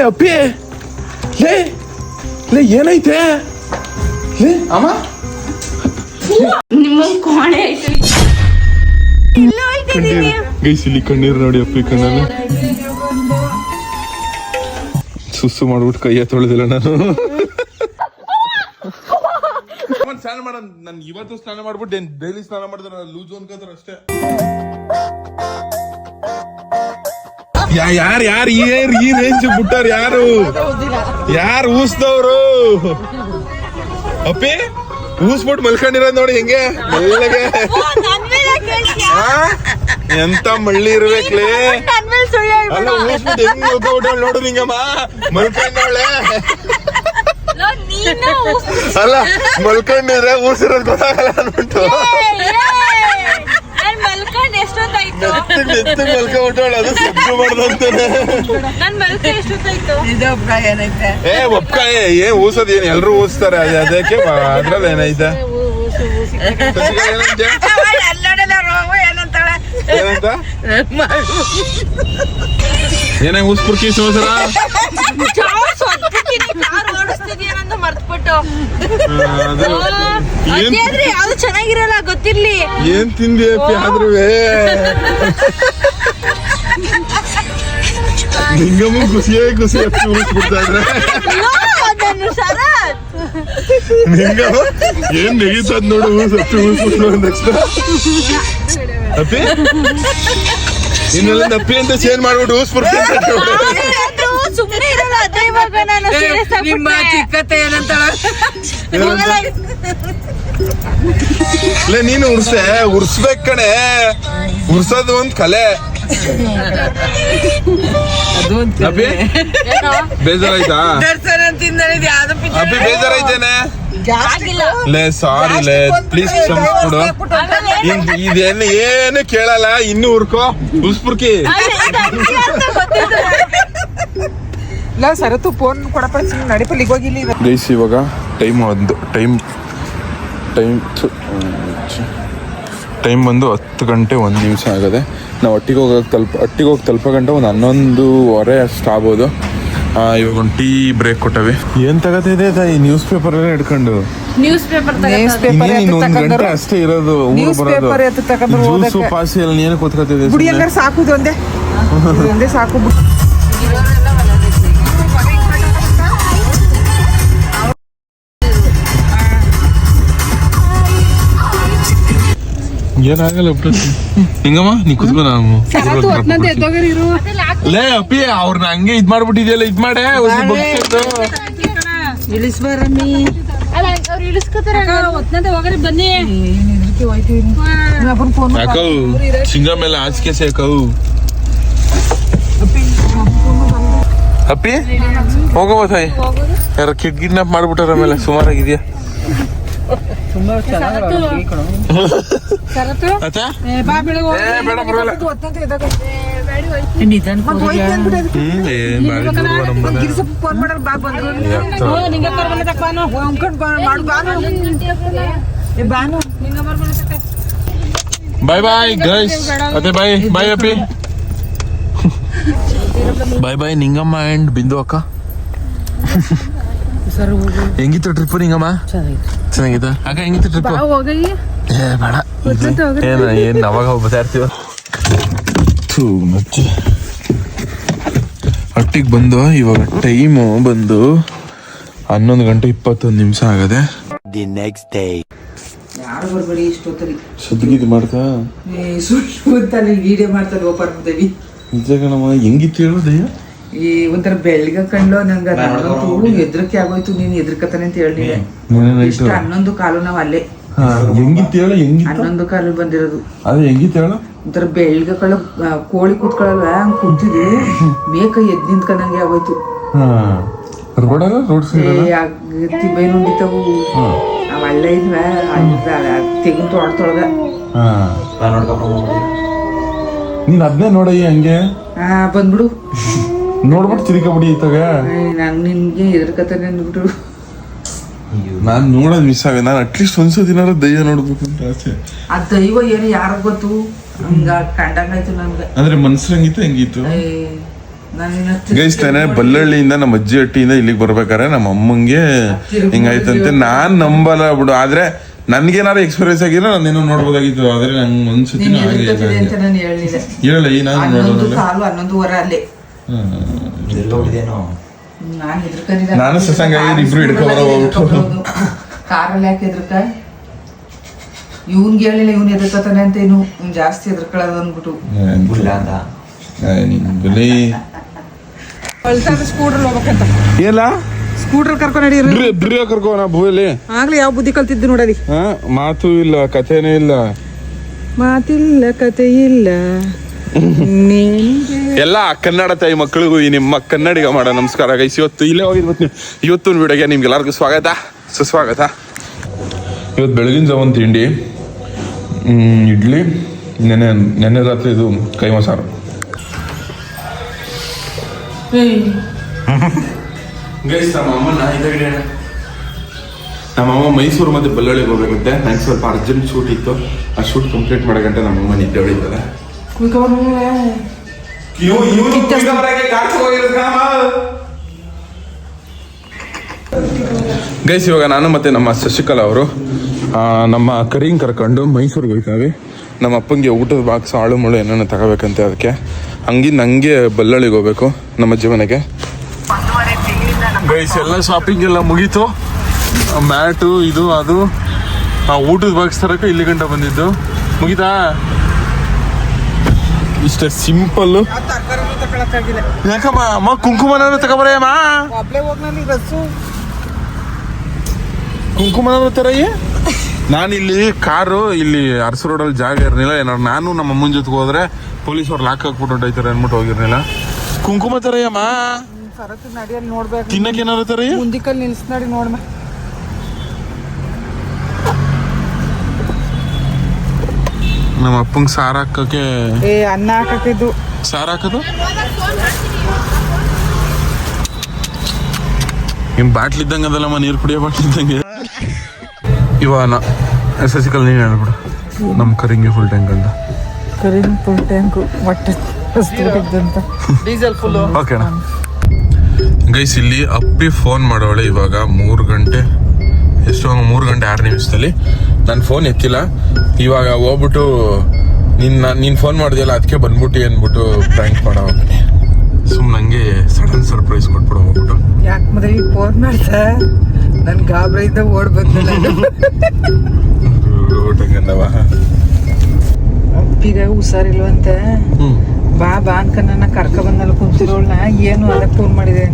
ಅಪ್ಪಿ ಲೇ ಲೇ ಏನೈತೆ ಲೇ ಅಮ್ಮ ನಿಮ್ಮ ಕೋಣೆ ಗೈಸ್ ಇಲ್ಲಿ ಕಣ್ಣೀರು ನೋಡಿ ಅಪ್ಪಿ ಕಣ್ಣಲ್ಲಿ ಸುಸ್ಸು ಮಾಡ್ಬಿಟ್ಟು ಕೈಯ ತೊಳೆದಿಲ್ಲ ನಾನು ಸ್ನಾನ ಮಾಡ ನಾನು ಇವತ್ತು ಸ್ನಾನ ಮಾಡ್ಬಿಟ್ಟು ಡೈಲಿ ಸ್ನಾನ ಮಾಡಿದ್ರೆ ಲೂಸ್ ಅನ್ಕೋತಾರ ಅಷ್ಟೇ ಯಾರು ಯಾರು ಈ ರೇಂಜ್ ಬಿಟ್ಟಾರ ಯಾರು ಊಸ್ದವ್ರು ಅಪ್ಪಿ ಊಸ್ಬಿಟ್ಟು ಮಲ್ಕೊಂಡಿರೋದ್ ನೋಡಿ ಹೆಂಗೆ ಮೆಲ್ಲಗೆ ಎಂತ ಮಳ್ಳಿ ಇರ್ಬೇಕ್ಲೇ ಅಲ್ಲ ಊಸ್ಬಿಟ್ಟು ಹೆಂಗ್ ಮಲ್ಕೊಂಡ್ಬಿಟ್ಟ ನೋಡು ನಿಂಗಮ್ಮ ಮಲ್ಕೊಂಡವಳೆ ಅಲ್ಲ ಮಲ್ಕೊಂಡಿದ್ರೆ ಊಸಿರೋದ್ ಗೊತ್ತಾಗಲ್ಲ ಅನ್ಬಿಟ್ಟು ಮಲ್ಕೊಂಡ್ಬಿಟ್ಟವಳು ಅದು ಸಬ್ಜು ಮಾಡ್ದಂತಾನೆ ಒಪ್ಕಾಯ ಏನ್ ಊಸೋದ್ ಏನ್ ಎಲ್ರು ಊಸ್ತಾರೆ ಅದಕ್ಕೆ ಅದ್ರಲ್ಲಿ ಏನೈತೆ ಏನಂತ ಏನೇ ಊಸ್ಪುರ್ಕಿ ಸೋಸರ ಯಾವ್ದು ಚೆನ್ನಾಗಿರಲ್ಲ ಗೊತ್ತಿರ್ಲಿ ಏನ್ ತಿಂದಿ ಅಪ್ಪಿ ಆದ್ರೂ ನಿಂಗಮ್ಮ ಖುಷಿ ಅಪ್ಪಿ ಊಸ್ಬಿಡ್ತಾ ಇದ್ರೆ ನಿಂಗಮ್ಮ ಏನ್ ನೆಗೀತದ್ ನೋಡು ಅಪ್ಪಿ ಊಸ್ಬಿಟ್ಟು ನೆಕ್ಸ್ಟ್ ಅಪ್ಪಿ ಇನ್ನೆಲ್ಲ ಅಪ್ಪಿ ಅಂತ ಚೇಂಜ್ ಮಾಡ್ಬಿಟ್ಟು ಊಸ್ಬಿಡ್ತಿ ಸುಮ್ಮನೆ ಇರಲ್ಲ ಅದೇ ಇವಾಗ ನಾನು ನಿಮ್ಮ ಚಿಕ್ಕತ್ತೆ ಏನಂತಾಳ ನೀನು ಉರ್ಸ್ಬೇಕ್ ಕಣೆ ಉರ್ಸೋದು ಒಂದ್ ಕಲೆ ಅಪ್ಪಿ ಬೇಜಾರಾಯ್ತಾ ಅಪ್ಪಿ ಬೇಜಾರಾಯ್ತೇನೆ ಲೇ ಸಾರಿ ಲೇ ಪ್ಲೀಸ್ ಕ್ಷಮಿಸ್ಬಿಡು ಇದೇನು ಏನು ಕೇಳಲ್ಲ ಇನ್ನು ಉರ್ಕೋ ಉಸ್ಪುರ್ಕಿ ಸರತು ಫೋನ್ ಕೊಡಪ್ಪ ನಡಿಪಲ್ಲಿಗೆ ಹೋಗಿಲ್ಲ ಗೈಸ್ ಇವಾಗ ಟೈಮ್ ಬಂದು 10 ಗಂಟೆ 1 ನಿಮಿಷ ಆಗದೆ ನಾವು ಒಟ್ಟಿಗೆ ಹೋಗಿ ತಲುಪೋ ಗಂಟೆ ಒಂದು 11:15 ಅಷ್ಟು ಆಗ್ಬೋದು ಇವಾಗ ಒಂದು ಟೀ ಬ್ರೇಕ್ ಕೊಟ್ಟವಿ ಏನ್ ತಗತಿದೆ ಈ ನ್ಯೂಸ್ ಪೇಪರ್ ಎಲ್ಲ ಹಿಡ್ಕೊಂಡು ನ್ಯೂಸ್ ಪೇಪರ್ ಇನ್ನೊಂದು ಗಂಟೆ ಅಷ್ಟೇ ಇರೋದು ಜ್ಯೂಸು ಪಾಸಿ ಎಲ್ಲ ನೀನು ಕೂತ್ಕೊತಿದ್ದೆ ಸಾಕುದು ಒಂದೇ ಸಾಕು ಏನಾಗಲ್ಲ ಹಿಂಗಮ್ಮ ನೀ ಕುತ್ಕೋ ನಾವು ಲೇ ಅಪ್ಪಿ ಅವ್ರನ್ನ ಹಂಗೆ ಇದ್ ಮಾಡ್ಬಿಟ್ಟಿದ್ಯಲ್ಲ ಇದ್ ಮಾಡೆ ಯಾಕವು ಸಿಂಗ ಮೇಲೆ ಆಚಿಕೆ ಸೇಕವು ಅಪ್ಪಿ ಹೋಗವ ತಾಯಿ ಯಾರ ಕಿಡ್ನಾಪ್ ಮಾಡ್ಬಿಟ್ಟಾರ ಮೇಲೆ ಸುಮಾರಾಗಿದ್ಯಾ ಬಾಯ್ ಬಾಯ್ ಗೈಸ್ ಅದೇ ಬಾಯ್ ಬಾಯ್ ಅಪ್ಪಿ ಬಾಯ್ ಬಾಯ್ ನಿಂಗಮ್ಮ ಅಂಡ್ ಬಿಂದು ಅಕ್ಕ ಹೆಂಗಿತ್ತು ಟ್ರಿಪ್ ನಿಂಗಮ್ಮ ಚೆನ್ನಾಗಿತ್ತು ಅಕ್ಕ ಹೆಂಗಿತ್ತು ಟ್ರಿಪ್ ಬೇಡ ಏನ್ ಅವಾಗ ಹೋಗ್ತಾ ಇರ್ತೀವ ಒಟ್ಟಿಗೆ ಬಂದು ಇವಾಗ ಟೈಮು ಬಂದು 11:21 ಆಗದೆ ದಿ ನೆಕ್ಸ್ಟ್ ಡೇ ಯಾರು ಬರ್ಬೇಡಿ ಇಷ್ಟೊತ್ತಲ್ಲಿ ಸುದ್ದಿಗಿದ್ ಮಾಡ್ತಾ ಸುತ್ತಲ್ಲಿ ವಿಡಿಯೋ ಮಾಡ್ತಾರೆ ಓಪನ್ ಮಾಡ್ತೇವಿ ನಿಜ ಕಣಮ್ಮ ಹೆಂಗಿತ್ತು ಹೇಳೋದಯ್ಯ ಈ ಒಂಥರ ಬೆಳ್ಳಿಗ ಕಂಡ್ಲು ನಂಗೆ ಹೆದ್ರಿಕೆ ಆಗೋಯ್ತು ನೀನ್ ಹೆದ್ರಕತಾನೆ ಅಂತ ಹೇಳಿ ಇಷ್ಟ 11:15 ನಾವ್ ಅಲ್ಲೇ ಹೆಂಗಿತ್ತು ಹೇಳ ಹೆಂಗಿತ್ತು 11:15 ಬಂದಿರೋದು ಅದೇ ಹೆಂಗಿತ್ತು ಹೇಳ ಒಂಥರ ಬೆಳ್ಳಿಗ ಕಳ್ಳ ಕೋಳಿ ಕೂತ್ಕೊಳ್ಳಲ್ಲ ಹಂಗ್ ಕೂತಿದ್ವಿ ಮೇಕ ಎದ್ ನಿಂತ್ಕೊಂಡಂಗೆ ಆಗೋಯ್ತು ತಿಬ್ಬೈ ನುಂಡಿತವು ನಾವ್ ಅಲ್ಲೇ ಇದ್ವ ತೆಗಿನ ತೋಟದೊಳಗ ನೀನ್ ಅದ್ನೇ ನೋಡಯ್ಯ ಹಂಗೆ ಬಂದ್ಬಿಡು ನೋಡ್ಬಿಟ್ಟು ಚಿರಿಕಬಿಡಿ ಇತ್ತಾಗ ನಾನು ನಿನ್ಗೆ ಎದುರ್ಕತಾನೆ ಅಂದ್ಬಿಟ್ಟು ನಾನ್ ನೋಡೋದ್ ಮಿಸ್ ಆಗ ನಾನು ಅಟ್ಲೀಸ್ಟ್ ಒಂದ್ಸತಿನಾರ ದಯ್ಯ ನೋಡ್ಬೇಕು ಅಂತ ಆಸೆ ಆ ದೈವ ಏನು ಯಾರ ಗೊತ್ತು ಹಂಗ ಕಂಡಂಗಾಯ್ತು ನನ್ಗೆ ಅಂದ್ರೆ ಮನ್ಸು ಹಂಗಿತ್ತು ಹೆಂಗಿತ್ತು ಗೈಸ್ ತಾನೆ ಬಲ್ಲಳ್ಳಿಯಿಂದ ನಮ್ಮ ಅಜ್ಜಿ ಹಟ್ಟಿಯಿಂದ ಇಲ್ಲಿಗೆ ಬರ್ಬೇಕಾರೆ ನಮ್ಮ ಅಮ್ಮಂಗೆ ಹಿಂಗಾಯ್ತಂತೆ ನಾನ್ ನಂಬಲ್ಲ ಬಿಡು. ಆದ್ರೆ ನನ್ಗೇನಾದ್ರು ಎಕ್ಸ್ಪೀರಿಯನ್ಸ್ ಆಗಿದ್ರೆ ನಾನೇನೋ ನೋಡ್ಬೋದಾಗಿತ್ತು. ಆದ್ರೆ ನಂಗೆ ಒಂದ್ಸತಿ ಹೇಳ ಈ ನಾನು ನೋಡೋದಲ್ಲ. ನಾನು ಸಸಂಗ ಇಬ್ರು ಹಿಡ್ಕೊಂಡು ಹೋಗ್ಬಿಟ್ಟು ಕಾರಲ್ಲಿ ಯಾಕೆ ಎದ್ರಕ ಇವ್ನ್ಗೆ ಹೇಳಿಲ್ಲ, ಇವ್ನು ಎದ್ರಕತಾನೆ ಅಂತ ಏನು ಜಾಸ್ತಿ ಎದ್ರಕೊಳ್ಳೋದು ಅಂದ್ಬಿಟ್ಟು ಸ್ಕೂಟರ್ ಹೋಗ್ಬೇಕಂತ ಏನ ಸ್ಕೂಟರ್ ಕರ್ಕೊಂಡು ನಡೀರಿ ಕರ್ಕೋಣ ಭೂಲಿ ಆಗ್ಲಿ ಯಾವ ಬುದ್ಧಿ ಕಲ್ತಿದ್ದು ನೋಡಲಿ. ಮಾತು ಇಲ್ಲ ಕಥೆನೇ ಇಲ್ಲ, ಮಾತಿಲ್ಲ ಕತೆ ಇಲ್ಲ. ಎಲ್ಲ ಕನ್ನಡ ತಾಯಿ ಮಕ್ಕಳಿಗೂ ಈ ನಿಮ್ಮ ಕನ್ನಡಿಗ ಮಾಡೋ ನಮಸ್ಕಾರ ಗೈಸ್. ಇವತ್ತು ಇಲ್ಲೇ ಹೋಗಿರ್ಬೋದು ನೀವು. ಇವತ್ತಿನ ವಿಡಿಯೋಗೆ ನಿಮ್ಗೆಲ್ಲರಿಗೂ ಸ್ವಾಗತ ಸುಸ್ವಾಗತ. ಇವತ್ತು ಬೆಳಗಿನ ಜಾವನ್ ತಿಂಡಿ ಇಡ್ಲಿ, ನೆನ್ನೆ ರಾತ್ರಿ ಇದು ಕೈಮಾ ಸಾರು. ಗೈಸ್ ನಮ್ಮಮ್ಮ ಮೈಸೂರು ಮತ್ತೆ ಬಳ್ಳಾಳಿಗೆ ಹೋಗ್ಬೇಕಂತೆ. ನಂಗೆ ಸ್ವಲ್ಪ ಅರ್ಜೆಂಟ್ ಶೂಟ್ ಇತ್ತು. ಆ ಶೂಟ್ ಕಂಪ್ಲೀಟ್ ಮಾಡೋ ನಮ್ಮಮ್ಮ ನಿದ್ದೆ ಹೊಡಿತದೆ. ಗೈಸ್ ಇವಾಗ ನಾನು ಮತ್ತೆ ನಮ್ಮ ಶಶಿಕಲಾ ಅವರು ನಮ್ಮ ಕರಿಂಗ್ ಕರ್ಕೊಂಡು ಮೈಸೂರಿಗೆ ಹೋಗ್ತಾವೆ. ನಮ್ಮ ಅಪ್ಪಂಗೆ ಊಟದ ಬಾಕ್ಸ್ ಆಳು ಮುಳು ಏನೇನೋ ತಗೋಬೇಕಂತೆ. ಅದಕ್ಕೆ ನಂಗೆ ಬಳ್ಳಾಳಿಗೆ ಹೋಗ್ಬೇಕು ನಮ್ಮ ಜೀವನಕ್ಕೆ. ಗೈಸ್ ಎಲ್ಲ ಶಾಪಿಂಗ್ ಎಲ್ಲ ಮುಗೀತು. ಮ್ಯಾಟು ಇದು ಅದು ಊಟದ ಬಾಕ್ಸ್ ತರಕ ಇಲ್ಲಿ ಗಂಟ ಬಂದಿದ್ದು ಮುಗಿತಾ. ಇಷ್ಟೇ ಸಿಂಪಲ್. ಯಾಕಮ್ಮ ಅಮ್ಮ ಕುಂಕುಮನ ತಗೋಬರಮ್ಮ, ಕುಂಕುಮನ ತರಯ್ಯ. ನಾನಿಲ್ಲಿ ಕಾರು ಇಲ್ಲಿ ಅರಸು ರೋಡಲ್ಲಿ ಜಾಗ ಇರಲಿಲ್ಲ. ಏನಾರು ನಾನು ನಮ್ಮ ಅಮ್ಮನ ಜೊತೆಗೆ ಹೋದ್ರೆ ಪೊಲೀಸವ್ರು ಲಾಕ್ ಹಾಕ್ಬಿಟ್ಟು ಹೊಂಟೋಯ್ತಾರೆ ಅಂದ್ಬಿಟ್ಟು ಹೋಗಿರ್ಲಿಲ್ಲ. ಕುಂಕುಮ ತರಯ್ಯಮ್ಮ, ತಿನ್ನಕ್ಕೆ ಏನಾರು ತರಯ್ಯ. ಮುಂದಿಕಲ್ಲಿ ನಿಲ್ಸ್ ನೋಡಿ ನೋಡ್ಮ. ನಮ್ಮ ಅಪ್ಪಂಗೆ ಸಾರು ಹಾಕಕ್ಕೆ ಅನ್ನ ಹಾಕತ್ತಿದ್ದು. ಸಾರು ಹಾಕೋದು ನಿಮ್ ಬಾಟ್ಲಿ ಇದ್ದಂಗೆ ಅದಲ್ಲಮ್ಮ, ನೀರು ಕುಡಿಯೋ ಬಾಟ್ಲಿ ಇದ್ದಂಗೆ. ಇವಾನ ಶಶಿಕಲ್ ನೀನು ಹೇಳ್ಬಿಡು ನಮ್ಮ ಕರಿಂಗೆ ಫುಲ್ ಟ್ಯಾಂಕ್ ಅಂತ. ಕರಿಂಗ್ ಫುಲ್ ಟ್ಯಾಂಕ್ ಹೊಟ್ಟೆ ಡೀಸೆಲ್ ಫುಲ್. ಓಕೆನಾ ಗೈಸ್, ಇಲ್ಲಿ ಅಪ್ಪಿ ಫೋನ್ ಮಾಡೋಳೆ ಇವಾಗ 3 ಗಂಟೆ 6 ನಿಮಿಷದಲ್ಲಿ. ನನ್ನ ಫೋನ್ ಎತ್ತಿಲ್ಲ. ಇವಾಗ ಹೋಗ್ಬಿಟ್ಟು ನೀನು ಫೋನ್ ಮಾಡಿದೆಯಲ್ಲ ಅದಕ್ಕೆ ಬಂದ್ಬಿಟ್ಟು ಅಂದ್ಬಿಟ್ಟು ಪ್ರ್ಯಾಂಕ್ ಮಾಡೋ ಹೋಗ್ತೀನಿ. ಸುಮ್ಮನೆ ನನಗೆ ಸಡನ್ ಸರ್ಪ್ರೈಸ್ ಕೊಟ್ಬಿಡು ಹೋಗ್ಬಿಟ್ಟು. ಯಾಕೆ ಮದ್ವೆ ಫೋನ್ ಮಾಡ್ತಾ ನನ್ ಗಾಬರಿಯಿಂದ ಓಡ್ ಬಂದಿಲ್ಲ. ಊಟಂಗಂದವ ಈಗ ಹುಷಾರಿಲ್ವಂತೆ. ಬಾ ಅನ್ಕನ್ನ ಕರ್ಕ ಬಂದಲ್ಲ ಕುಂತಿರೋಳ್ನ. ಏನು ಅದಕ್ಕೆ ಫೋನ್ ಮಾಡಿದೆ.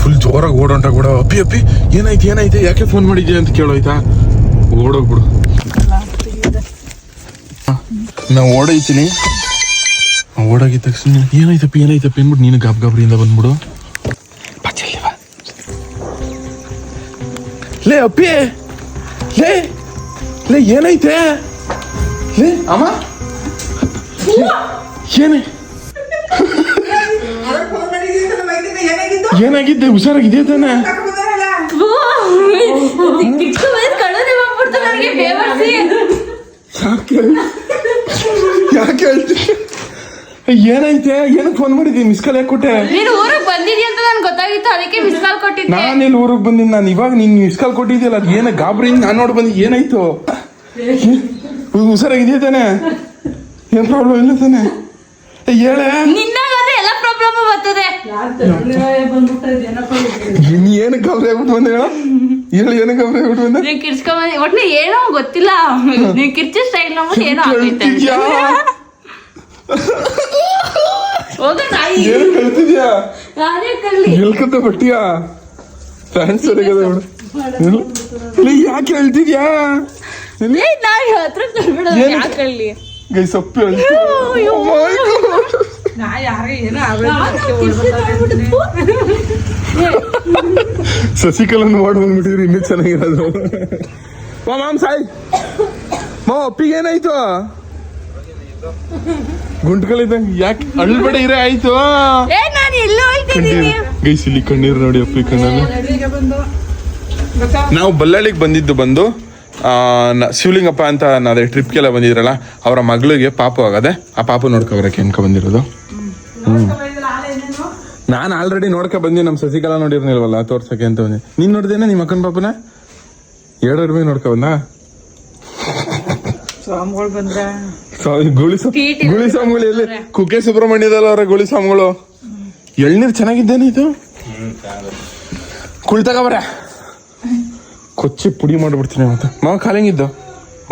ಫುಲ್ ಜೋರಾಗಿ ಓಡೋಂಟ ಕೂಡ ಅಪ್ಪಿ ಏನಾಯ್ತು ಯಾಕೆ ಫೋನ್ ಮಾಡಿದ್ಯಾ ಅಂತ ಕೇಳೋಯ್ತಾ. ಓಡೋಗ್ಬಿಡು. ನಾ ಓಡೈತೀನಿ. ಓಡಾಗಿದ ತಕ್ಷಣ ಏನಾಯ್ತಪ್ಪ ಅಂದ್ಬಿಟ್ಟು ನೀನು ಗಾಬರಿಯಿಂದ ಬಂದ್ಬಿಡು. ಲೇ ಅಪ್ಪಿ ಲೇ ಏನೈತೆ ಲೇ ಅಮ್ಮ ಏನಾಗಿದ್ದೆ ಹುಷಾರಾಗಿದ್ದೆ ತಾನೆ. ಯಾಕೆ ಹೇಳ್ತೀನಿ ಏನಾಯ್ತೆ? ಏನಕ್ಕೆ ಫೋನ್ ಮಾಡಿದ್ದೀನಿ? ಮಿಸ್ ಕಾಲ್ ಯಾಕೆ ಕೊಟ್ಟೆ? ನೀನು ಊರಿಗೆ ಬಂದಿದ್ಯಾ ಅಂತ ನನ್ಗೆ ಗೊತ್ತಾಗಿತ್ತು, ಅದಕ್ಕೆ ಮಿಸ್ ಕಾಲ್ ಕೊಟ್ಟಿದ್ದೆ. ನಾನು ಎಲ್ಲಿ ಊರಿಗೆ ಬಂದಿನಿ? ನಾನು ಇವಾಗ ನೀನು ಮಿಸ್ ಕಾಲ್ ಕೊಟ್ಟಿದ್ಯಲ್ಲ, ಅದು ಏನ ಗಾಬರಿ ನಾನು ನೋಡಿ ಬಂದಿ. ಏನಾಯ್ತು? ಹುಷಾರಾಗಿದೆಯಾ ತಾನೆ? ಏನ್ ಪ್ರಾಬ್ಲಮ್ ಇಲ್ಲ ತಾನೆ? ಹೇಳೆ. ನಿನ್ನಾಗಾದ್ರೆ ಎಲ್ಲ ಪ್ರಾಬ್ಲಮ್ ಬರ್ತದೆ. ಏನಕ್ಕೆ ಗಾಬರಿ ಆಗ್ಬಿಟ್ಟು ಬಂದೆ ಹೇಳ? ಏನಕ್ಕೆ ಗಾಬರಿ ಆಗ್ಬಿಟ್ಟು ಬಂದೆ? ನೀನ್ ಕಿರ್ಚ್ಕೊಂಡ್ ಒಟ್ನ ಏನೋ ಗೊತ್ತಿಲ್ಲ, ನೀನ್ ಕಿರ್ಚಿ ಸ್ಟೈಲ್ ನಮ್ಗೆ ಏನೋ ಆಗೈತೆ. ಏನು ಕಳ್ತಿದ್ಯಾ? ಎಲ್ಕಂತ ಬಟ್ಟಿಯಾ ಪ್ಯಾಂಟ್ ಸರಿಗದ ಯಾಕೆ ಹೇಳ್ತಿದ್ಯಾ? ಗೈ ಸೊಪ್ಪು ಶಶಿಕಲನ್ನು ಮಾಡಿ ಬಂದ್ಬಿಟ್ಟಿದ್ರಿ. ಇನ್ನೂ ಚೆನ್ನಾಗಿರೋದು. ಮಾಮ್ ಸಾಯ್ ಅಪ್ಪಿಗೆ ಏನಾಯ್ತು? ಗುಂಟ್ಗಳಿದ್ದಂಗೆ ಯಾಕೆ ಅಳ್ಬೇಡ ಇರೇ ಆಯ್ತು. ಗೈಸ್ ಇಲ್ಲಿ ಕಣ್ಣೀರು ನೋಡಿ ಅಪ್ಪಿ ಕಣ್ಣಲ್ಲಿ. ನಾವು ಬಳ್ಳಾಳಿಗೆ ಬಂದು ಶಿವಲಿಂಗಪ್ಪ ಅಂತ ಅದೇ ಟ್ರಿಪ್ಗೆಲ್ಲ ಬಂದಿದ್ರಲ್ಲ, ಅವರ ಮಗಳಿಗೆ ಪಾಪು ಆಗದೆ. ಆ ಪಾಪು ನೋಡ್ಕೊಬರಕ್ಕೆ ಅನ್ಕೊ ಬಂದಿರೋದು. ನಾನು ಆಲ್ರೆಡಿ ನೋಡ್ಕೊ ಬಂದಿ, ನಮ್ಮ ಸಸಿಕಲಾ ನೋಡಿರ್ನಿಲ್ವಲ್ಲ ತೋರ್ಸಕ್ಕೆ ಅಂತ ಬಂದೆ. ನೀನ್ ನೋಡ್ದೇನ ನಿಮ್ಮ ಅಕ್ಕನ ಪಾಪನ? ಎರಡರ ಮೇಲೆ ನೋಡ್ಕೊ ಬಂದ. ಸ್ವಾಮಿಗಳು ಬಂದ್ರ ಗುಳಿ ಸ್ವಾಮಿಗಳು ಎಲ್ಲಿ? ಕುಕ್ಕೆ ಸುಬ್ರಹ್ಮಣ್ಯದಲ್ಲ ಅವರ ಗುಳಿ ಸ್ವಾಮಿಗಳು. ಎಳ್ನೀರು ಚೆನ್ನಾಗಿದ್ದೇನೆ ಇದು. ಕುಳಿತಗಬರ ಕೊಚ್ಚಿ ಪುಡಿ ಮಾಡ್ಬಿಡ್ತೀನಿ ಮತ್ತೆ. ಮಾವ ಕಾಲಂಗಿದ್ದು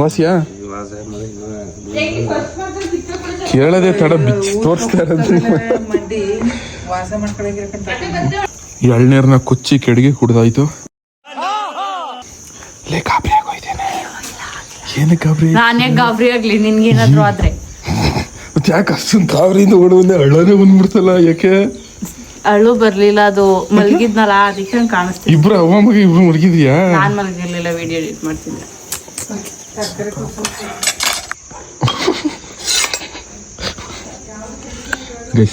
ವಾಸಿಯಾ ಕೇಳದೆ ತಡ ಬಿಚ್ಚಿ ತೋರಿಸ್ತಾ ಇರೋದು. ಎಳ್ನೀರ್ನ ಕೊಚ್ಚಿ ಕೆಡಗಿ ಕುಡ್ದಾಯ್ತು. ಲೇ ಗಾಬರಿ ಆಗೋಯ್ತೇನೆ. ಏನು ಗಾಬರಿ? ನಾನೇ ಗಾಬರಿ ಆಗ್ಲಿ ನಿನ್ಗೇನಾದ್ರು ಆದ್ರೆ? ಯಾಕೆ ಅಷ್ಟೊಂದು ಗಾಬರಿಯಿಂದ ಓಡುವಂದೆ ಹಳ್ಳನೇ ಬಂದ್ಬಿಡ್ತಲ್ಲ? ಯಾಕೆ ಅಳು ಬರ್ಲಿಲ್ಲ, ಅದು ಮಲಗಿದ್ನಲ್ಲ ಅದಕ್ಕೆ ಕಾಣಿಸ್ತಿಲ್ಲ. ಇಬ್ರು ಅವ್ವ ಮಗ ಇಬ್ರು ಮಲಗಿದ್ಯಾ? ನಾನ್ ಮಲಗಿರ್ಲಿಲ್ಲ, ವಿಡಿಯೋ ಎಡಿಟ್ ಮಾಡ್ತಿದ್ದೆ.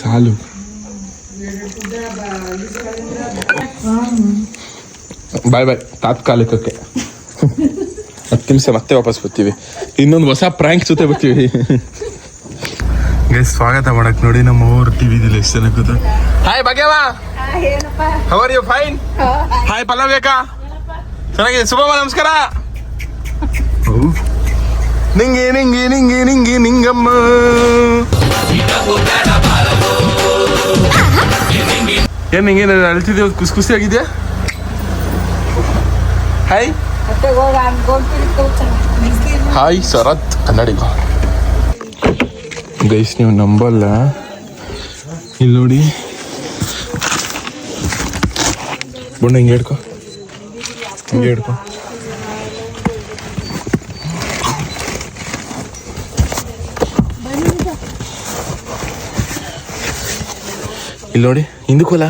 ಸಾಲು ಬಾಯ್ ಬಾಯ್ ತಾತ್ಕಾಲಿಕಕ್ಕೆ 10 ನಿಮಿಷ ಮತ್ತೆ ವಾಪಸ್ ಬರ್ತೀವಿ. ಇನ್ನೊಂದು ಹೊಸ ಪ್ರ್ಯಾಂಕ್ ಜೊತೆ ಬರ್ತೀವಿ. ಸ್ವಾಗತ ಮಾಡಕ್ ನೋಡಿ ನಮ್ಮ ಊರ್ ಟಿವಿದಿಲ್ಲ ಎಷ್ಟು ಜನ ಕೂತ. ಹಾಯ್ ಭಾಗ್ಯವ, how are you? Fine. Hi ಪಲ್ಲವ್ಯಕ್ಕ, ಚೆನ್ನಾಗಿದೆ. ಶುಭಮ್ಮ ನಮಸ್ಕಾರ. ನಿಂಗೆ ನಿಂಗೆ ನಿಂಗೆ ನಿಂಗೆ ನಿಂಗಮ್ಮ. ಏನ್ ನಿಂಗೆ ಅಳ್ತಿದ್ದೀವಿ? ಖುಷಿ ಆಗಿದ್ಯಾ? ಹಾಯ್ ಹಾಯ್ ಶರತ್ ಕನ್ನಡಿಗ. ಗೈಸ್ ನೀವು ನಂಬಲ್ಲ, ಇಲ್ಲಿ ನೋಡಿ ಬಣ್ಣ ಹಿಂಗೆ ಹಿಡ್ಕೊ, ಹಿಂಗೆ ಹಿಡ್ಕೊ. ಇಲ್ಲಿ ನೋಡಿ ಹಿಂದಕ್ಕೋಲ.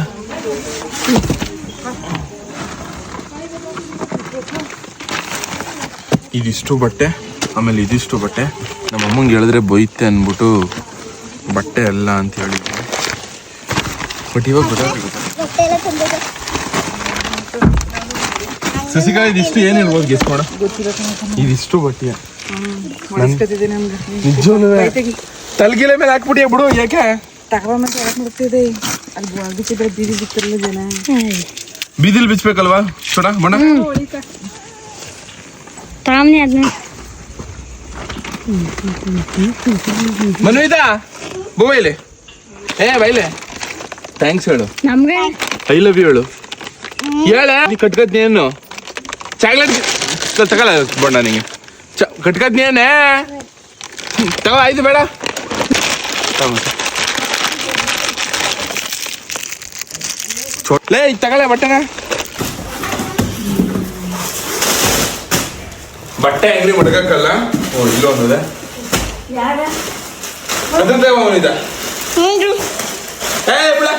ಇದಿಷ್ಟು ಬಟ್ಟೆ, ಆಮೇಲೆ ಇದಿಷ್ಟು ಬಟ್ಟೆ. ನಮ್ಮ ಅಮ್ಮಂಗೆ ಹೇಳಿದ್ರೆ ಬೊಯ್ತೆ ಅಂದ್ಬಿಟ್ಟು ಬಟ್ಟೆ ಅಲ್ಲ ಅಂತ ಹೇಳಿದ್ವಿ. ಬಟ್ ಇವಾಗ ಗೊತ್ತಾಗುತ್ತೆ. ಸಸಿಕಾ ಇದಿಷ್ಟು ಏನಿರ್ಬೋದು ಗೆಸ್ ಮಾಡ? ಇದಿಷ್ಟು ಬಟ್ಟೆ ನಿಜ ತಲ್ಗಿಲೆ ಮೇಲೆ ಹಾಕ್ಬಿಟ್ಟಿಯ ಬಿಡು. ಯಾಕೆ ಬೀದಿಲ್ ಬಿಚ್ಚಬೇಕಲ್ವಾ ಚೂಡ ಬಣ್ಣ? ಮನ್ವಿತಾ ಬೊಯ್ಲೆ, ಬೈಲೆ ಥ್ಯಾಂಕ್ಸ್ ಹೇಳು. ಐ ಲವ್ ಯು ಹೇಳು. ಹೇಳ ಕಟ್ಕತ್ನಿ ಏನು ಚಾಕ್ಲೇಟ್ ತಗೊಳ ಬಣ್ಣ ನಿಂಗೆ ಕಟ್ಕತ್ನಿ ಏನೇ ತಗೋ. ಆಯ್ತು ಬೇಡ ಲೇ ತಗೊಳ್ಳೆ ಬಟ್ಟೆನ. ಬಟ್ಟೆ ಅಂಗಡಿ ಮಡ್ಕಕ್ಕಲ್ಲ. ಓ ಇಲ್ಲೋ ಅನ್ನೋದೆ ಅದ್ರದ್ದೇ ಅವನಿದ. ಬಿಡ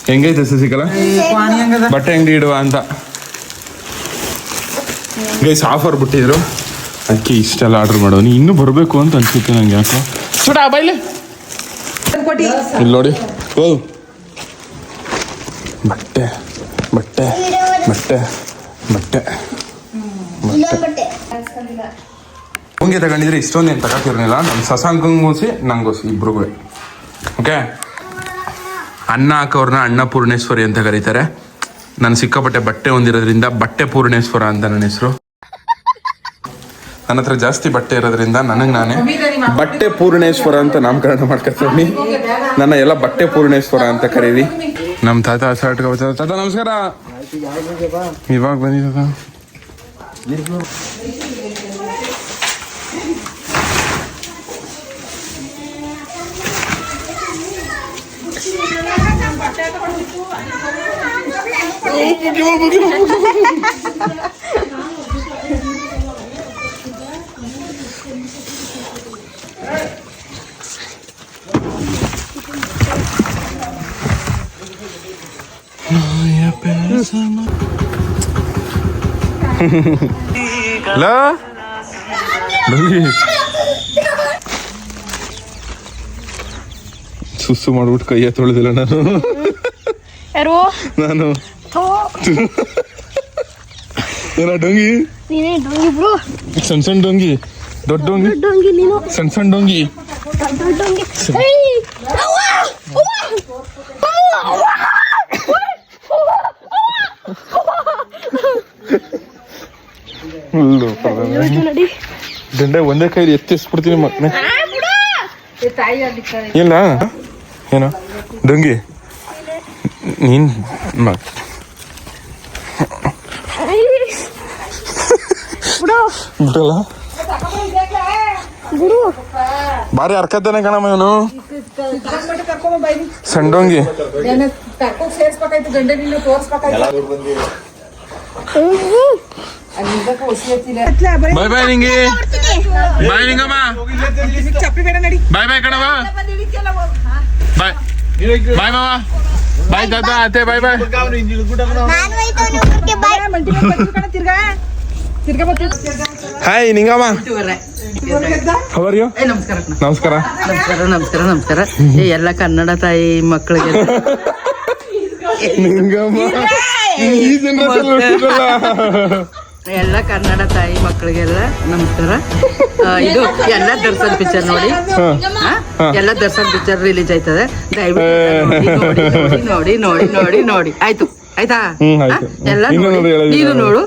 ಹೆಂಗೈತೆ ಸಸಿಕಲಾ ಬಟ್ಟೆ ಅಂಗಡಿ ಇಡುವ ಅಂತ? ಗೈಸ್ ಆಫರ್ ಬಿಟ್ಟಿದ್ರು, ಅದಕ್ಕೆ ಇಷ್ಟೆಲ್ಲ ಆರ್ಡರ್ ಮಾಡೋನು. ಇನ್ನೂ ಬರಬೇಕು ಅಂತ ಅನ್ಸುತ್ತೆ ನಂಗೆ. ಯಾಕೋ ಚೂಡ ಬೈಲೆ ಇಲ್ಲಿ ನೋಡಿ. ಓ ಬಟ್ಟೆ ಬಟ್ಟೆ ಬಟ್ಟೆ ಬಟ್ಟೆ ಬಟ್ಟೆ ಹಂಗೆ ತಗೊಂಡಿದ್ರೆ ಇಷ್ಟೊಂದೇನು ತಗೋತಿರ್ಲಿಲ್ಲ. ನಮ್ಮ ಶಶಾಂಕಂಗೋಸಿ ನಂಗೋಸಿ ಇಬ್ರಿಗೂ. ಓಕೆ, ಅನ್ನ ಹಾಕೋರ್ನ ಅನ್ನಪೂರ್ಣೇಶ್ವರಿ ಅಂತ ಕರೀತಾರೆ. ನಾನು ಸಿಕ್ಕಾಪಟ್ಟೆ ಬಟ್ಟೆ ಹೊಂದಿರೋದ್ರಿಂದ ಬಟ್ಟೆ ಪೂರ್ಣೇಶ್ವರ ಅಂತ ನನ್ನ ಹೆಸರು. ನನ್ನ ಹತ್ರ ಜಾಸ್ತಿ ಬಟ್ಟೆ ಇರೋದ್ರಿಂದ ನನಗೆ ನಾನೇ ಬಟ್ಟೆ ಪೂರ್ಣೇಶ್ವರ ಅಂತ ನಾಮಕರಣ ಮಾಡ್ಕೊತೀನಿ. ನನ್ನ ಎಲ್ಲ ಬಟ್ಟೆ ಪೂರ್ಣೇಶ್ವರ ಅಂತ ಕರೀರಿ. ನಮ್ಮ ತಾತ ಹಸ ತಾತ ನಮಸ್ಕಾರ. ಇವಾಗ ಬಂದಿದ್ದ ಸುಸ್ಸು ಮಾಡ್ಬಿಟ್ಟು ಕೈಯ ತೊಳೆದಿಲ್ಲ ನಾನು. ಯಾರು ನಾನು ಏನ ಡೊಂಗಿ ನೀನೇ ಡೊಂಗಿ ಬ್ರೋ. ಸಣ್ಣ ಸಣ್ಣ ಡೊಂಗಿ, ದೊಡ್ಡ ಡೊಂಗಿ, ಡೊಂಗಿ ನೀನು ಸಣ್ಣ ಸಣ್ಣ ಡೊಂಗಿ. ದೊಡ್ಡ ಡೊಂಗಿ. ಏಯ್! ಅವ್ವ! ಅವ್ವ! ನಡಿ. ದಂಡೆ ಒಂದೇ ಕೈಲಿ ಎತ್ತಿಸ್ಬಿಡ್ತೀನಿ ಮಕ್ಕಳೇ. ಇಲ್ಲ ಏನೋ ಡೊಂಗಿ ನೀನ್ ಬಿಡಲ್ಲ ಬಾರಿ ಹರ್ಕದ್ದಾನೆ ಕಣಮ್ಮ ಇವನು. ಸಣ್ಣಂಗಿ ಸೇರ್ಸ್ಬೇಕಾಯ್ತು ಗಂಡೆ ನಿನ್ನ ತೋರ್ಸ್ಬೇಕಾಯ್ತು. ಬಾಯ್ ಬಾಯ್ ನಿಂಗೆ, ಬಾಯ್ ನಿಂಗಮ್ಮ, ಬಾಯ್ ಬಾಯ್ ಕಣವ, ಬಾಯ್ ಬಾಯ್ ಮಾವ, ಬಾಯ್ ತಾತ ಅತ್ತೆ, bye bye. Hi Ningamma, how are you? ನಮಸ್ಕಾರ ನಮಸ್ಕಾರ ನಮಸ್ಕಾರ ನಮಸ್ಕಾರ ನಮಸ್ಕಾರ. ಎಲ್ಲ ಕನ್ನಡ ತಾಯಿ ಮಕ್ಕಳಿಗೆ ನಿಂಗಮ್ಮ ಈ ಜನರೇಷನ್ ಎಲ್ಲ ಕನ್ನಡ ತಾಯಿ ಮಕ್ಕಳಿಗೆಲ್ಲ ನಮಸ್ಕಾರ. ಇದು ಎಲ್ಲ ದರ್ಶನ್ ಪಿಕ್ಚರ್ ನೋಡಿ, ಎಲ್ಲ ದರ್ಶನ್ ಪಿಕ್ಚರ್ ರಿಲೀಸ್ ಆಯ್ತದೆ. ದಯವಿಟ್ಟು ನೋಡಿ ನೋಡಿ ನೋಡಿ ನೋಡಿ ಆಯ್ತು ಆಯ್ತಾ? ಎಲ್ಲ ನೀನು ನೋಡು,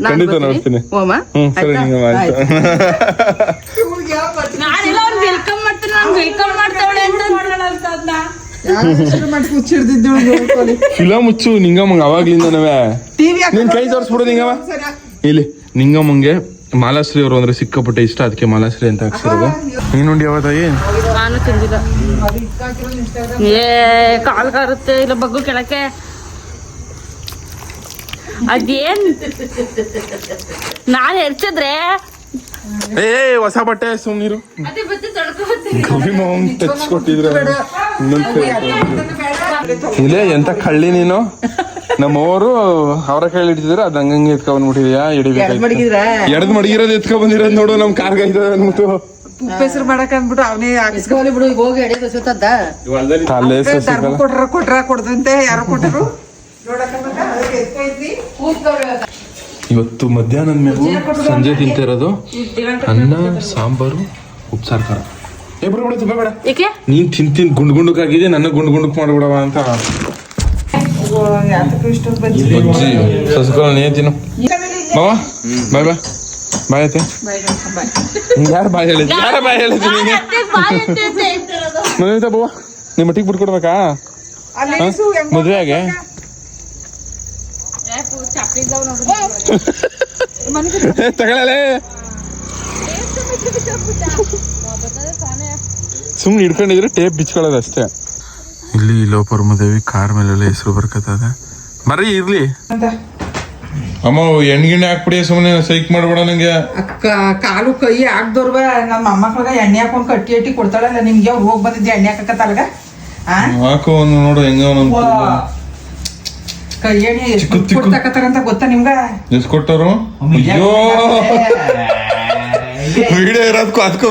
ಖಂಡಿತ ನೋಡ್ತೀನಿ. ಓಮ ನಾನೆಲ್ಲ ಅವ್ರು ವೆಲ್ಕಮ್ ಮಾಡ್ತೀನಿ, ನಾನು ವೆಲ್ಕಮ್ ಮಾಡ್ತಾವಳೆ ಅಂತ ಫಿಲಮ್ ಹುಚ್ಚು ನಿಂಗಮ್ಮಂಗ ಅವಾಗ್ಲಿಂದನವೇ. ನಿನ್ ಕೈ ತೋರಿಸ್ಬಿಡು ನಿಂಗಮ್ಮ. ಇಲ್ಲಿ ನಿಂಗಮ್ಮಂಗೆ ಮಾಲಾಶ್ರೀ ಅವರು ಅಂದ್ರೆ ಸಿಕ್ಕಾಪಟ್ಟೆ ಇಷ್ಟ, ಅದಕ್ಕೆ ಮಾಲಾಶ್ರೀ ಅಂತ ಹಾಕ್ಸಿರೋದು. ನೀನು ನೋಡಿ ಯಾವತ್ತಾಗಿ ನಾನು ತಿಂದಿಲ್ಲ. ಏ ಕಾಲ್ಗಾರುತ್ತೆ ಇಲ್ಲ ಬಗ್ಗು ಕೆಳಕ್ಕೆ. ಅದೇನ್ ನಾನು ಎರ್ಚಿದ್ರೆ ಏ ಹೊಸ ಬಟ್ಟೆ ಸುಮ್ನಿರು. ಅದೇ ಬತ್ತೆ ತೊಳ್ಕೊತೀನಿ. ಕವಿ ಮಾವಂಗ್ ಟಚ್ ಕೊಟ್ಟಿದ್ರೆ ಇಲ್ಲೇ ಎಂತ ಕಳ್ಳಿ ನೀನು. ನಮ್ಮವರು ಅವರ ಕೈಲಿ ಇಡ್ತಿದ್ರೆ ಅದ್ ಹಂಗಂಗೆ ಎತ್ಕೊಂಡ್ಬಿಟ್ಟಿದ್ಯಾ? ಹಿಡಿಬೇಕಾಯ್ತು. ಎಡ್ದು ಮಡಗಿರೋದು ಎತ್ಕೊಂಡ್ ಬಂದಿರೋದು ನೋಡು, ನಮ್ ಕಾರ್ಗ ಇದೆ ಅಂದ್ಬಿಟ್ಟು ಉಪ್ಪೆಸರು ಮಾಡಕ್ ಅಂದ್ಬಿಟ್ಟು ಅವನೇ ಹಾಕಿಸ್ಕೊಳ್ಳಿ ಬಿಡು. ಈಗ ಹೋಗಿ ಎಡೆ ಬಸತ್ತದ್ದ ತಲೆ ಕೊಟ್ರ ಕೊಡ್ದಂತೆ ಯಾರು ಕೊಟ್ಟರು. ಇವತ್ತು ಮಧ್ಯಾಹ್ನದ ಮೇವು ಸಂಜೆ ತಿಂತಿರೋದು ಅನ್ನ ಸಾಂಬಾರು ಉಪ್ಸಾರು ಖಾರ. ಏ ಬಿಡ ತುಂಬ ಬೇಡ, ಏಕೆ ನೀನ್ ತಿಂತೀನಿ ಗುಂಡ್ ಗುಂಡಕ್ಕಾಗಿದೆ, ನನ್ನ ಗುಂಡ್ ಗುಂಡಕ್ ಮಾಡ್ಬಿಡವ ಅಂತ. ಬಜ್ಜಿ ಸಸ್ಕೊಳ್ಳ ನೀ ತಿನ್ನು ಬಾವಾ. ಬಾಯ್ ಬಾಯ್ ಬಾಯ್ ಅತ್ತೆ. ಯಾರು ಬಾಯ್ ಹೇಳಿದ್, ಯಾರ ಬಾಯ್ ಹೇಳಿದ್ ನಿಂಗೆ? ಮದುವೆ ಬಾವ ನಿಮ್ಮ ಮಟ್ಟಿಗೆ ಬಿಟ್ಕೊಡ್ಬೇಕಾ ಮದುವೆಗೆ? ತಗೊಳ್ಳಲೇ ಸುಮ್ನೆ ಹಿಡ್ಕೊಂಡಿದ್ರೆ ಟೇಪ್ ಬಿಚ್ಕೊಳ್ಳೋದು ಅಷ್ಟೇ. ಇಲ್ಲಿ ಲೋಪರ್ ಮದುವೆ ಕಾರ್ ಮೇಲೆಲ್ಲ ಹೆಸರು ಬರ್ಕತ್ತದೆ. ಬರ್ರಿ ಇರ್ಲಿ ಅಮ್ಮ, ಎಣ್ಗಿಣ್ಣೆ ಹಾಕ್ಬಿಡಿ ಸುಮ್ಮನೆ ಸೈಕ್ ಮಾಡ್ಬೇಡ ನಂಗೆ. ಕಾಲು ಕೈ ಹಾಕ್ದವ್ರ ನಮ್ಮ ಮೊಮ್ಮಕ್ಳಿಗೆ ಎಣ್ಣೆ ಹಾಕೊಂಡ್ ಕಟ್ಟಿ ಅಟ್ಟಿ ಕೊಡ್ತಾಳಲ್ಲ ನಿಮ್ಗೆ. ಅವ್ರು ಹೋಗಿ ಬಂದಿದ್ದೆ ಎಣ್ಣೆ ಹಾಕತ್ತಲ್ಗ ಹಾಕು ನೋಡು ಹೆಂಗ ಕೈ ಎಣ್ಣೆ ಎಷ್ಟು ಕೊಡ್ತಾಕತ್ತಾರಂತ ಗೊತ್ತಾ ನಿಮ್ಗ? ಎಷ್ಟು ಕೊಟ್ಟರು? ಅಯ್ಯೋ ವಿಡಿಯೋ ಇರೋದಕ್ಕೂ ಅದಕ್ಕೂ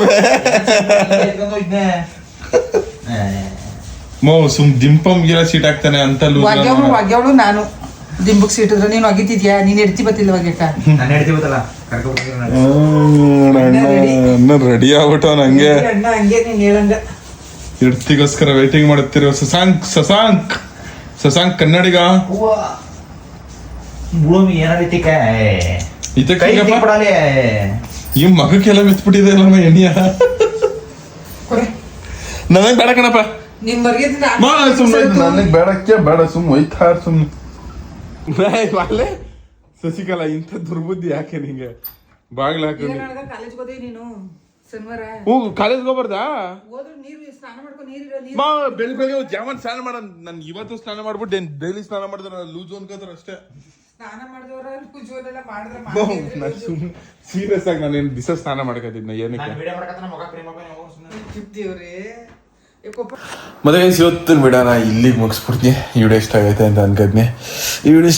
ಮೋ ಸುಮ್ ದಿಂಪಂಗೆಲ್ಲ ಸೀಟ್ ಹಾಕ್ತಾನೆ ಅಂತ. ಒಗ್ಯವಳು ನಾನು ದಿಂಬಕ್ ಸೀಟಿದ್ರೆ ನೀನು ಒಗಿತಿದ್ಯಾ? ನೀನ್ ಎಡ್ತಿ ಬತ್ತಿಲ್ಲ ಒಗ್ಯಕ್ಕ. ರೆಡಿ ಆಗ್ಬಿಟ್ಟು ನಂಗೆ ಹಂಗೆ ನೀನ್ ಹೇಳಂಗ ಎಡ್ತಿಗೋಸ್ಕರ ವೇಟಿಂಗ್ ಮಾಡುತ್ತಿರೋ ಶಶಾಂಕ್ ಶಶಾಂಕ್ ಶಶಾಂಕ್ ಕನ್ನಡಿಗ. ಈ ಮಗಕ್ಕೆಲ್ಲ ಮೆತ್ಬಿಟ್ಟಿದೆ ನಮ್ಮ ಎಣ್ಣಿಯ. ನನಗ್ ಬೇಡ ಕಣಪ್ಪ, ನಿನ್ ಮರ್ಗಿದ್ರೆ ನನಗ್ ಬೇಡಕ್ಕೆ ಬೇಡ. ಸುಮ್ ಒಯ್ತಾರ ಸುಮ್ನೆ. ಶಶಿಕಲಾ ಇಂಥ ದುರ್ಬುದ್ಧಿ ಯಾಕೆ ನಿಂಗೆ? ಬಾಗ್ಲ ಹಾಕೊಂಡು ಕಾಲೇಜ್ ಹೋದೆ ನೀನು ಶನಿವಾರ. ಕಾಲೇಜ್ಗೆ ಹೋಗ್ಬಾರ್ದಾ? ಹೋದ್ರು ನೀರು ಸ್ನಾನ ಮಾಡ್ಕೊಂಡು ನೀರಿರೋ ಮಾ ಬೆಳಿಗ್ಗೆ ಜಾಮನ್ ಸ್ನಾನ ಮಾಡ. ನನ್ ಇವತ್ತು ಸ್ನಾನ ಮಾಡ್ಬಿಟ್ಟು ಡೈಲಿ ಸ್ನಾನ ಮಾಡಿದ್ರೆ ಲೂಜು ಅನ್ಕೋತಾರ ಅಷ್ಟೇ. ಸ್ನಾನ ಮಾಡಿದವ್ರ ಪೂಜೆಲ್ಲ ಮಾಡಿದ್ರೆ ಸೀರಿಯಸ್ ಆಗಿ ನಾನು ದಿವಸ ಸ್ನಾನ ಮಾಡ್ಕೋತಿದ್ನ ಏನಕ್ಕೆ? ಮತ್ತೆ ಇವತ್ತಿನ ವಿಡಿಯೋನ ಇಲ್ಲಿಗೆ ಮುಗಿಸ್ಬಿಡ್ತೀನಿ. ಈ ವಿಡಿಯೋ ಇಷ್ಟ ಆಗೈತೆ ಅಂತ ಅನ್ಕೋತೀನಿ. ಈ ವಿಡಿಯೋ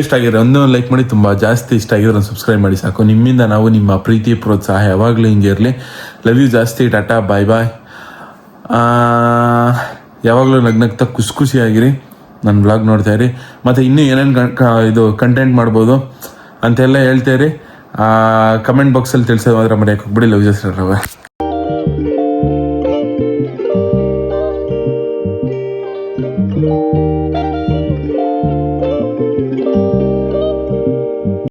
ಇಷ್ಟ ಆಗಿರೋ ಒಂದು ಲೈಕ್ ಮಾಡಿ, ತುಂಬ ಜಾಸ್ತಿ ಇಷ್ಟ ಆಗಿರೋ ಸಬ್ಸ್ಕ್ರೈಬ್ ಮಾಡಿ ಸಾಕು. ನಿಮ್ಮಿಂದ ನಾವು ನಿಮ್ಮ ಪ್ರೀತಿ ಪ್ರೋತ್ಸಾಹ ಯಾವಾಗಲೂ ಹಿಂಗೆ ಇರಲಿ. ಲವ್ ಯು ಜಾಸ್ತಿ. ಟಾಟಾ ಬಾಯ್ ಬಾಯ್. ಯಾವಾಗಲೂ ನಗ್ನಗ್ತಾ ಖುಷಿಯಾಗಿರಿ, ನನ್ನ ಬ್ಲಾಗ್ ನೋಡ್ತಾ ಇರಿ. ಮತ್ತು ಇನ್ನೂ ಏನೇನು ಇದು ಕಂಟೆಂಟ್ ಮಾಡ್ಬೋದು ಅಂತೆಲ್ಲ ಹೇಳ್ತಾಯಿರಿ. ಕಮೆಂಟ್ ಬಾಕ್ಸಲ್ಲಿ ತಿಳಿಸೋದು ಮಾತ್ರ ಮರೆಯೋಕೆ ಹೋಗ್ಬಿಡಿ. Love you just.